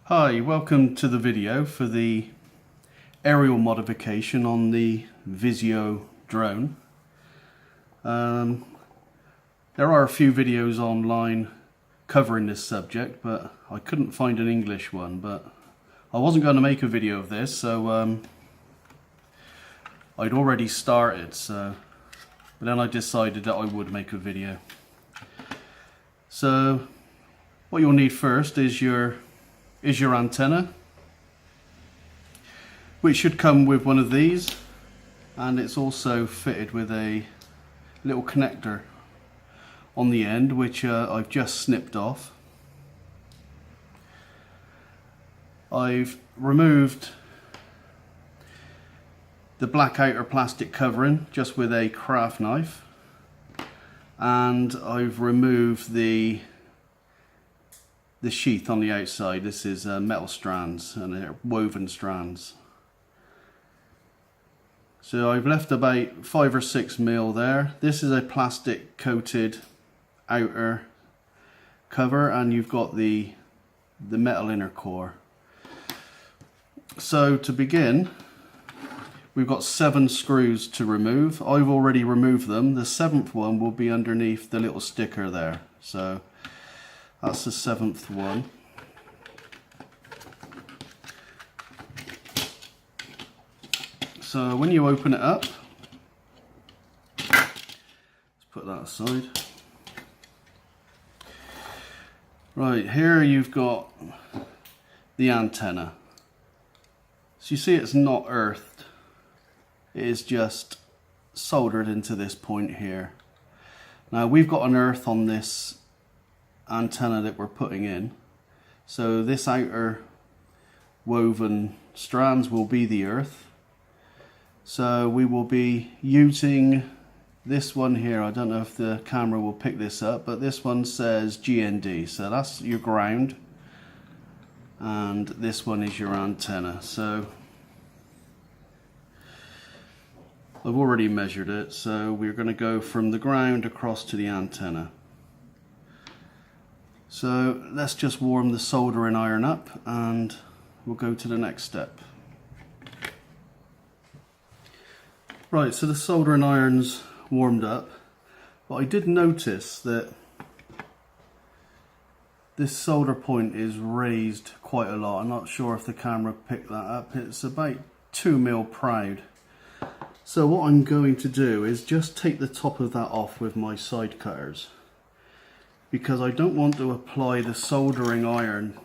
Hi, welcome to the video for the aerial modification on the VISUO drone. There are a few videos online covering this subject, but I couldn't find an English one. But I wasn't going to make a video of this, so I'd already started, but then I decided that I would make a video. So what you'll need first is your antenna, which should come with one of these, and it's also fitted with a little connector on the end, which I've just snipped off. I've removed the black outer plastic covering just with a craft knife, and I've removed the sheath on the outside. This is metal strands, and they're woven strands. So I've left about 5 or 6 mil there. This is a plastic coated outer cover, and you've got the metal inner core. So to begin, we've got 7 screws to remove. I've already removed them. The 7th one will be underneath the little sticker there. So that's the 7th one. So when you open it up, let's put that aside. Right, here you've got the antenna. So you see it's not earthed. It is just soldered into this point here. Now we've got an earth on this antenna that we're putting in, so this outer woven strands will be the earth. So we will be using this one here. I don't know if the camera will pick this up, but this one says GND, so that's your ground, and this one is your antenna. So I've already measured it, so we're going to go from the ground across to the antenna. So let's just warm the soldering iron up and we'll go to the next step. Right, so the soldering iron's warmed up, but I did notice that this solder point is raised quite a lot. I'm not sure if the camera picked that up. It's about 2 mil proud. So what I'm going to do is just take the top of that off with my side cutters, because I don't want to apply the soldering iron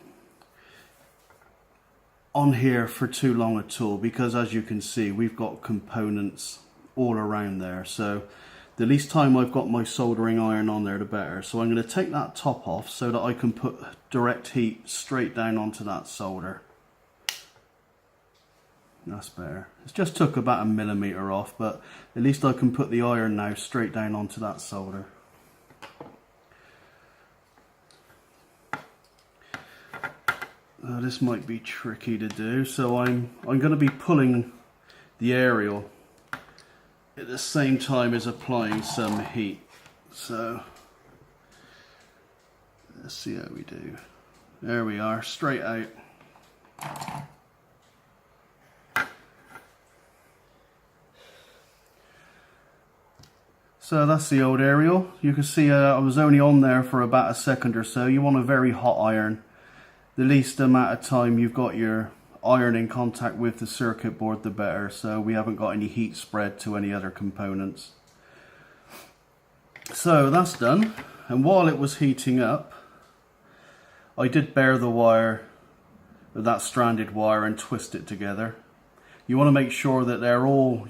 on here for too long at all, because as you can see we've got components all around there. So the least time I've got my soldering iron on there, the better. So I'm going to take that top off so that I can put direct heat straight down onto that solder. That's better. It just took about 1 millimeter off, but at least I can put the iron now straight down onto that solder. This might be tricky to do, so I'm going to be pulling the aerial at the same time as applying some heat. So let's see how we do. There we are, straight out. So that's the old aerial. You can see I was only on there for about a second or so. You want a very hot iron. The least amount of time you've got your iron in contact with the circuit board, the better, so we haven't got any heat spread to any other components. So that's done, and while it was heating up, I did bare the wire with that stranded wire and twist it together. You want to make sure that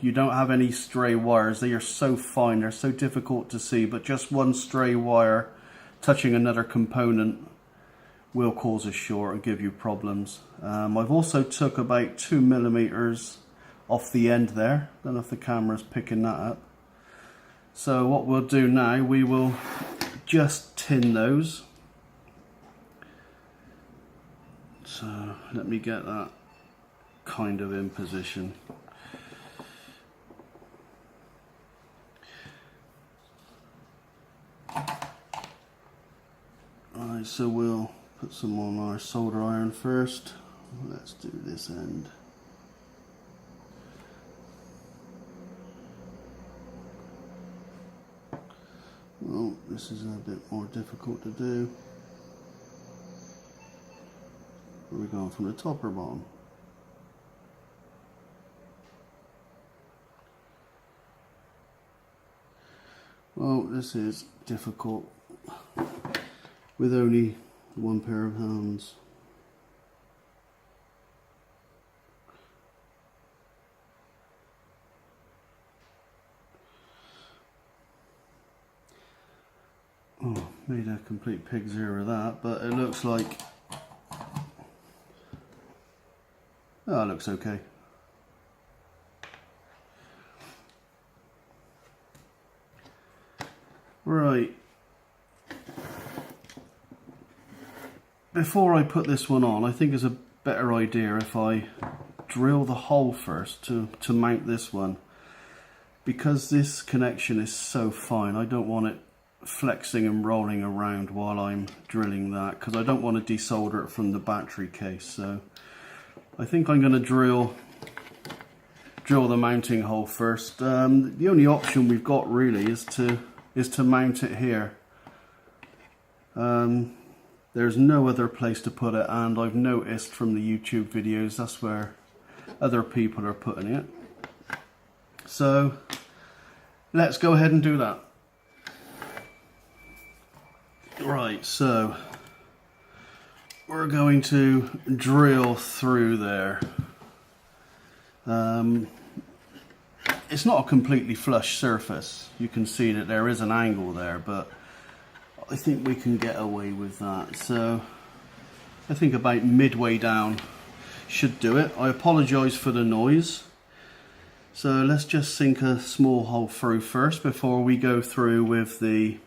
you don't have any stray wires. They are so fine, they're so difficult to see, but just one stray wire touching another component will cause a short and give you problems. I've also took about 2 millimeters off the end there. Don't know if the camera's picking that up. So what we'll do now, we will just tin those. So let me get that kind of in position. Alright, so we'll Put some on our solder iron first. Let's do this end. Well, this is a bit more difficult to do. Are we going from the top or bottom? Well, this is difficult with only one pair of hands. Oh, made a complete pig's ear of that, but it looks like, oh, it looks okay. Right. Before I put this one on, I think it's a better idea if I drill the hole first to mount this one. Because this connection is so fine, I don't want it flexing and rolling around while I'm drilling that, because I don't want to desolder it from the battery case. So I think I'm going to drill the mounting hole first. The only option we've got really is to mount it here. There's no other place to put it, and I've noticed from the YouTube videos that's where other people are putting it. So let's go ahead and do that. Right, so we're going to drill through there. It's not a completely flush surface. You can see that there is an angle there, but I think we can get away with that. So I think about midway down should do it. I apologise for the noise. So let's just sink a small hole through first before we go through with the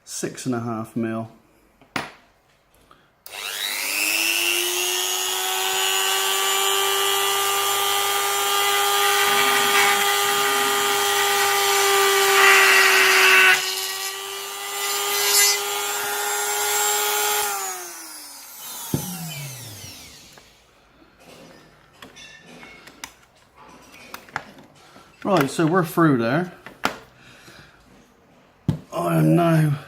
6.5mm. Right, so we're through there. I am now,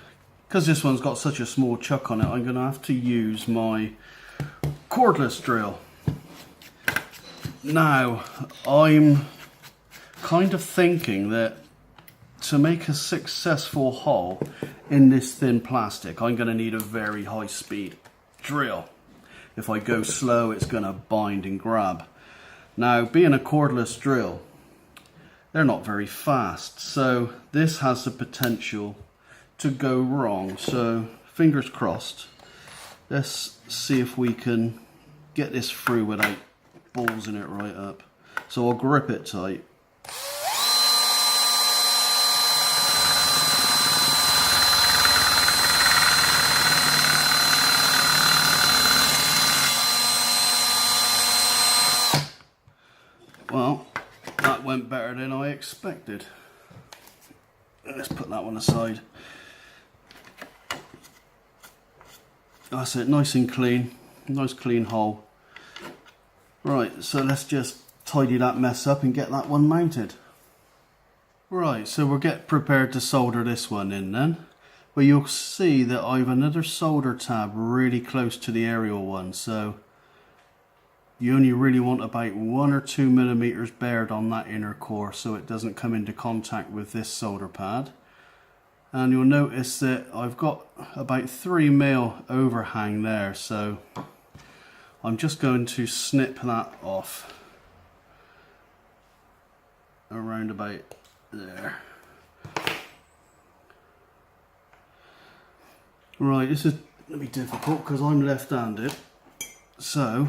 because this one's got such a small chuck on it, I'm going to have to use my cordless drill. Now, I'm kind of thinking that to make a successful hole in this thin plastic, I'm going to need a very high speed drill. If I go slow, it's going to bind and grab. Now, being a cordless drill, they're not very fast, so this has the potential to go wrong. So fingers crossed. Let's see if we can get this through without ballsing it right up. So I'll grip it tight. Well, that went better than I expected. Let's put that one aside. That's it, nice and clean. Nice clean hole. Right, so let's just tidy that mess up and get that one mounted. Right, so we'll get prepared to solder this one in then. Well, you'll see that I've another solder tab really close to the aerial one, so you only really want about 1 or 2 millimeters bared on that inner core so it doesn't come into contact with this solder pad. And you'll notice that I've got about 3mm overhang there, so I'm just going to snip that off around about there. Right, this is going to be difficult because I'm left-handed, so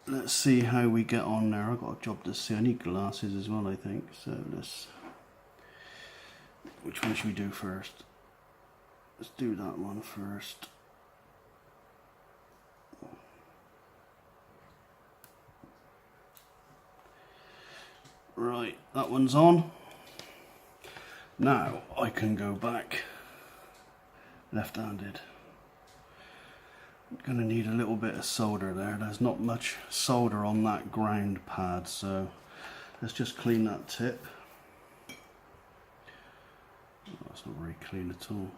let's see how we get on there. I've got a job to see. I need glasses as well, I think. So let's... which one should we do first? Let's do that one first. Right, that one's on. Now I can go back left-handed. I'm going to need a little bit of solder there. There's not much solder on that ground pad, so let's just clean that tip. Oh, that's not very clean at all.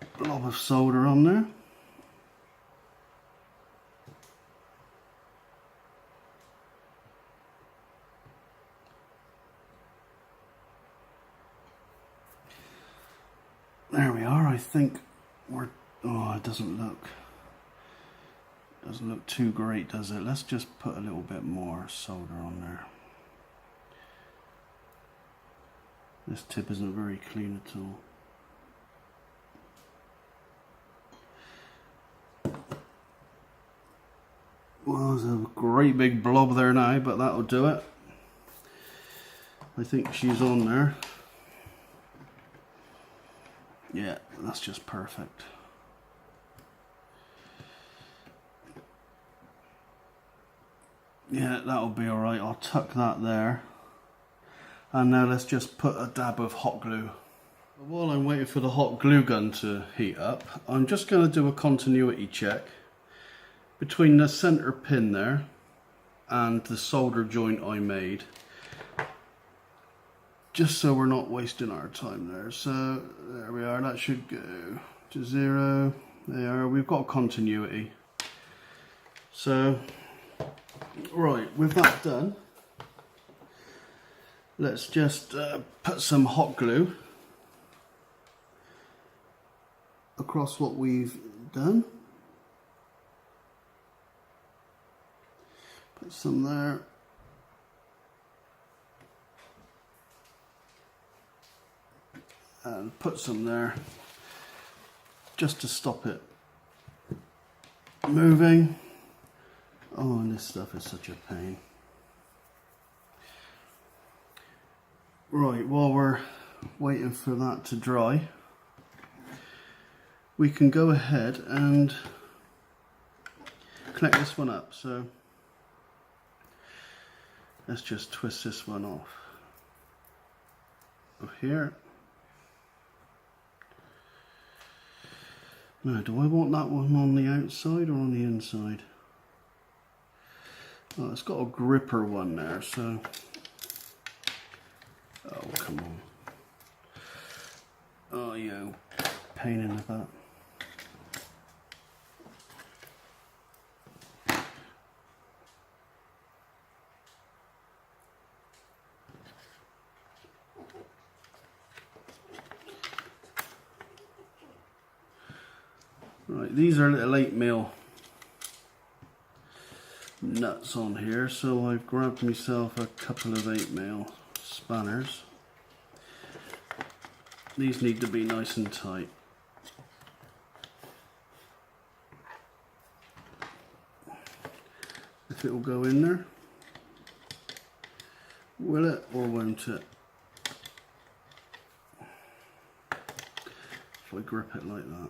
A blob of solder on there. There we are. I think we're, oh, it doesn't look too great, does it? Let's just put a little bit more solder on there. This tip isn't very clean at all. Well, there's a great big blob there now, but that'll do it. I think she's on there. Yeah, that's just perfect. Yeah, that'll be alright. I'll tuck that there. And now let's just put a dab of hot glue. While I'm waiting for the hot glue gun to heat up, I'm just going to do a continuity check between the center pin there and the solder joint I made, just so we're not wasting our time there. So there we are, that should go to 0. There, we've got continuity. So right, with that done, let's just put some hot glue across what we've done. Put some there. And put some there just to stop it moving. Oh, and this stuff is such a pain. Right, while we're waiting for that to dry, we can go ahead and connect this one up. So let's just twist this one off of here. Now, do I want that one on the outside or on the inside? Oh, it's got a gripper one there, so... Oh, come on. Oh, you pain in the butt. Right, these are little 8mm nuts on here, so I've grabbed myself a couple of 8mm spanners. These need to be nice and tight. If it will go in there, will it or won't it? If I grip it like that.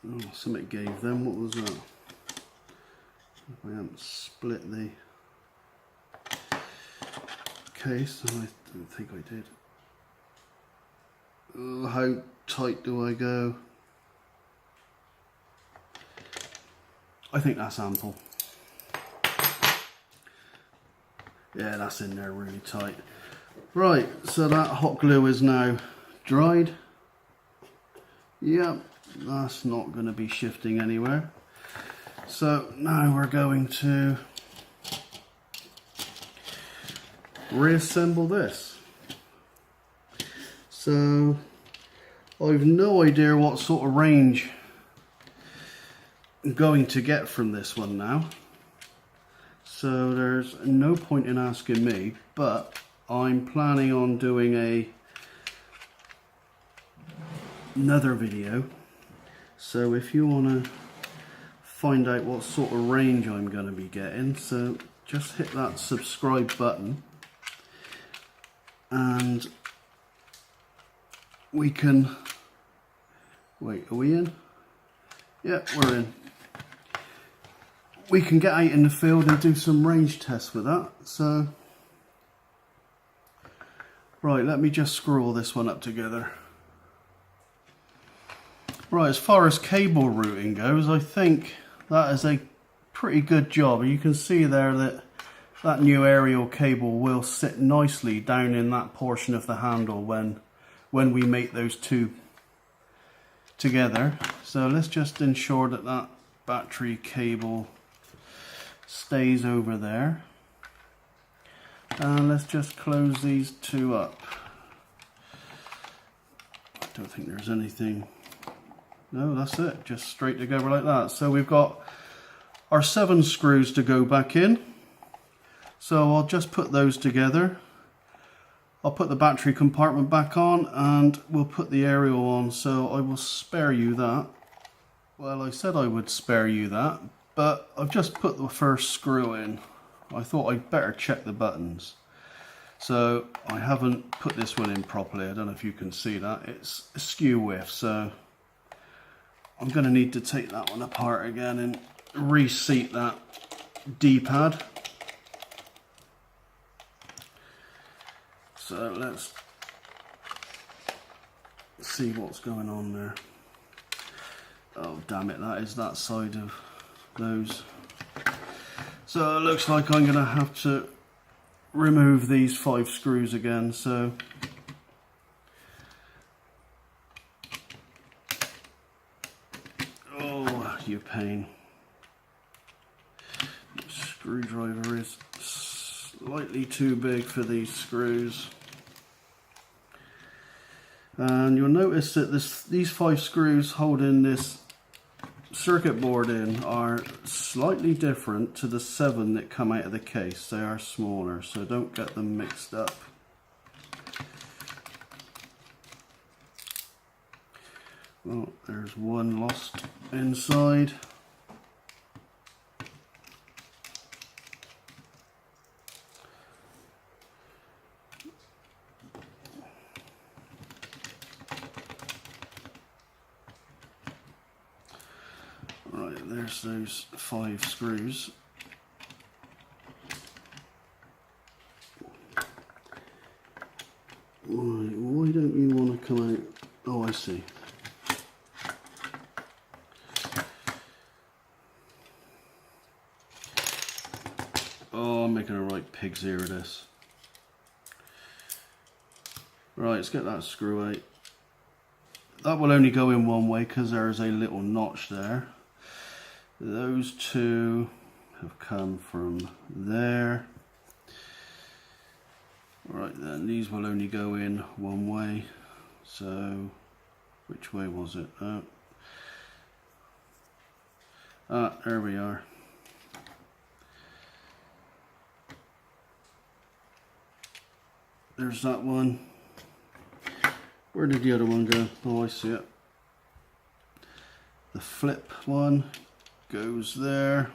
Oh, something gave them. What was that? If I haven't split the case, I don't think I did. Oh, how tight do I go? I think that's ample. Yeah, that's in there really tight. Right, so that hot glue is now dried. Yep. That's not going to be shifting anywhere. So now we're going to reassemble this. So I've no idea what sort of range I'm going to get from this one now. So there's no point in asking me, but I'm planning on doing another video. So if you want to find out what sort of range I'm going to be getting, so just hit that subscribe button and we can, wait, are we in? Yeah, we're in. We can get out in the field and do some range tests with that. So, right, let me just screw all this one up together. Right, as far as cable routing goes, I think that is a pretty good job. You can see there that that new aerial cable will sit nicely down in that portion of the handle when we mate those two together. So let's just ensure that that battery cable stays over there. And let's just close these two up. I don't think there's anything. No, that's it, just straight together like that. So we've got our 7 screws to go back in. So I'll just put those together. I'll put the battery compartment back on and we'll put the aerial on. So I will spare you that. Well, I said I would spare you that, but I've just put the first screw in. I thought I'd better check the buttons. So I haven't put this one in properly. I don't know if you can see that. It's askew with, so I'm going to need to take that one apart again and reseat that D-pad. So let's see what's going on there. Oh damn it, that is that side of those. So it looks like I'm going to have to remove these 5 screws again. So you pain. The screwdriver is slightly too big for these screws, and you'll notice that these 5 screws holding this circuit board in are slightly different to the 7 that come out of the case. They are smaller, so don't get them mixed up. Well, there's one lost inside. Right, there's those 5 screws. Right, why don't you want to come out? Oh, I see. Oh, I'm making a right pig's ear of this. Right, let's get that screw out. That will only go in one way because there's a little notch there. Those 2 have come from there. Right then, these will only go in one way. So, which way was it? There we are. There's that one. Where did the other one go? Oh, I see it. The flip one goes there.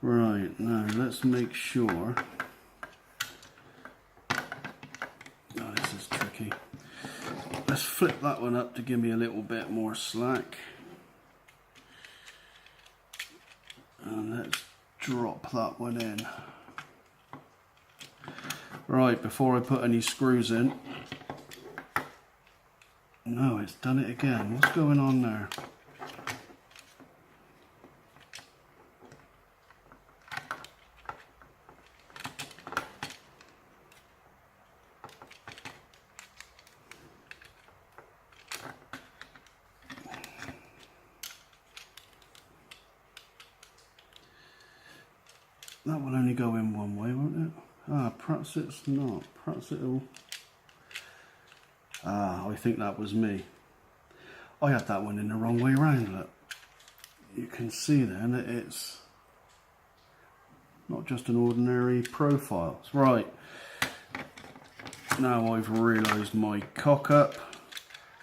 Right, now let's make sure. Oh, this is tricky. Let's flip that one up to give me a little bit more slack. And let's drop that one in. Right, before I put any screws in. No, it's done it again. What's going on there? That will only go in one way, won't it? Ah, perhaps it's not. Perhaps it'll... Ah, I think that was me. I had that one in the wrong way around, look. You can see then that it's not just an ordinary profile. Right. Now I've realised my cock up.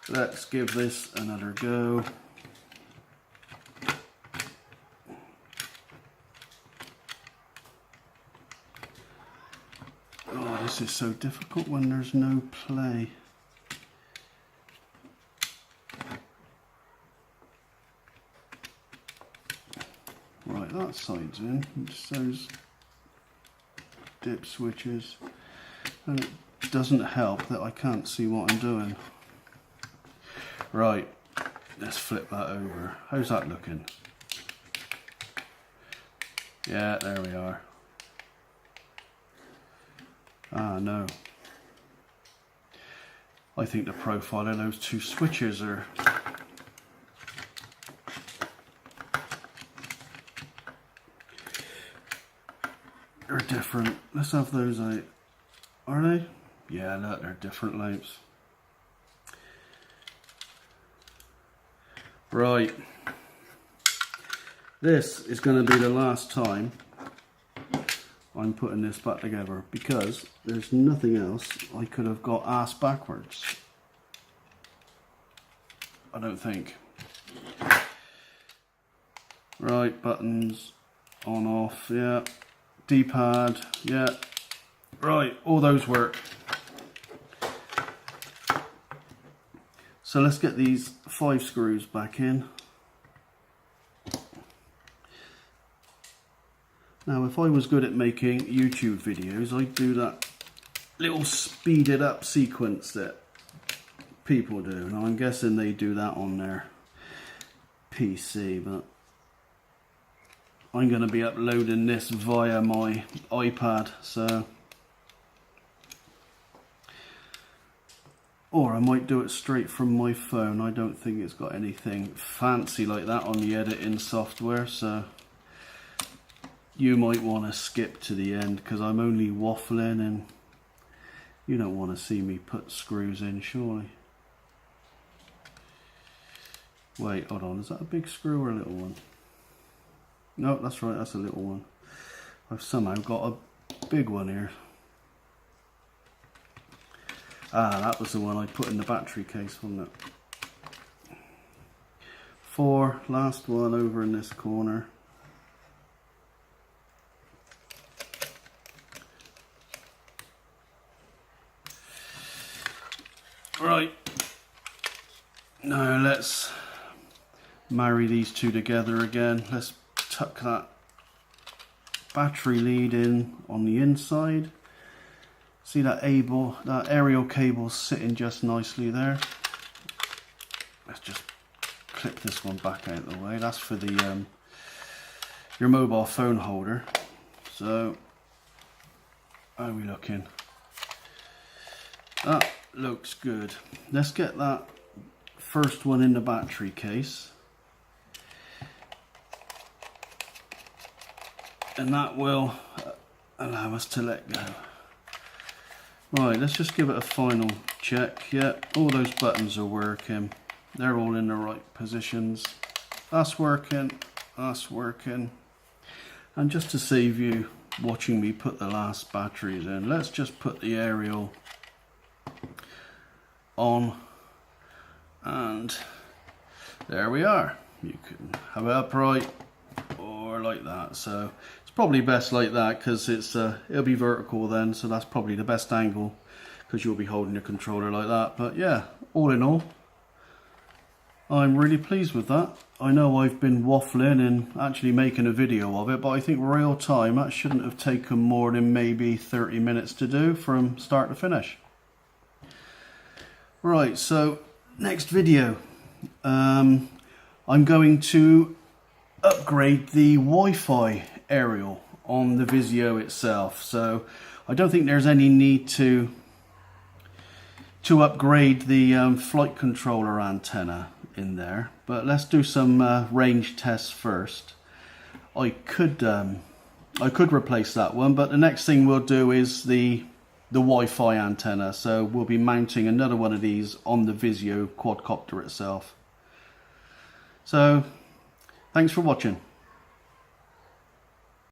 Let's give this another go. Oh, this is so difficult when there's no play. that side's in. It's those dip switches. And it doesn't help that I can't see what I'm doing. Right, let's flip that over. How's that looking? Yeah, there we are. Ah, no. I think the profile of those two switches are different. Let's have those out. Are they? Yeah, look, they're different lamps. Right. This is going to be the last time I'm putting this back together, because there's nothing else I could have got ass backwards. I don't think. Right, buttons on, off, yeah. D-pad, yeah. Right, all those work. So let's get these 5 screws back in. Now, if I was good at making YouTube videos, I'd do that little speeded up sequence that people do. Now, I'm guessing they do that on their PC, but I'm going to be uploading this via my iPad, so... Or I might do it straight from my phone. I don't think it's got anything fancy like that on the editing software, so... You might want to skip to the end, because I'm only waffling and you don't want to see me put screws in, surely. Wait, hold on, is that a big screw or a little one? No, that's right, that's a little one. I've somehow got a big one here. Ah, that was the one I put in the battery case, wasn't it? 4, last one over in this corner. Right, now let's marry these two together again. Let's tuck that battery lead in on the inside. See that aerial cable sitting just nicely there. Let's just clip this one back out of the way. That's for the your mobile phone holder. So, how are we looking? That looks good. Let's get that first one in the battery case, and that will allow us to let go. Right, let's just give it a final check. Yeah, all those buttons are working. They're all in the right positions. That's working, that's working. And just to save you watching me put the last batteries in, let's just put the aerial on, and there we are. You can have it upright or like that, so it's probably best like that, because it'll be vertical then, so that's probably the best angle, because you'll be holding your controller like that. But yeah, all in all, I'm really pleased with that. I know I've been waffling and actually making a video of it, but I think real time, that shouldn't have taken more than maybe 30 minutes to do from start to finish. Right, so next video, I'm going to upgrade the Wi-Fi aerial on the VISUO itself. So I don't think there's any need to upgrade the flight controller antenna in there, but let's do some range tests first. I could replace that one, but the next thing we'll do is the Wi-Fi antenna, so we'll be mounting another one of these on the VISUO quadcopter itself. So thanks for watching.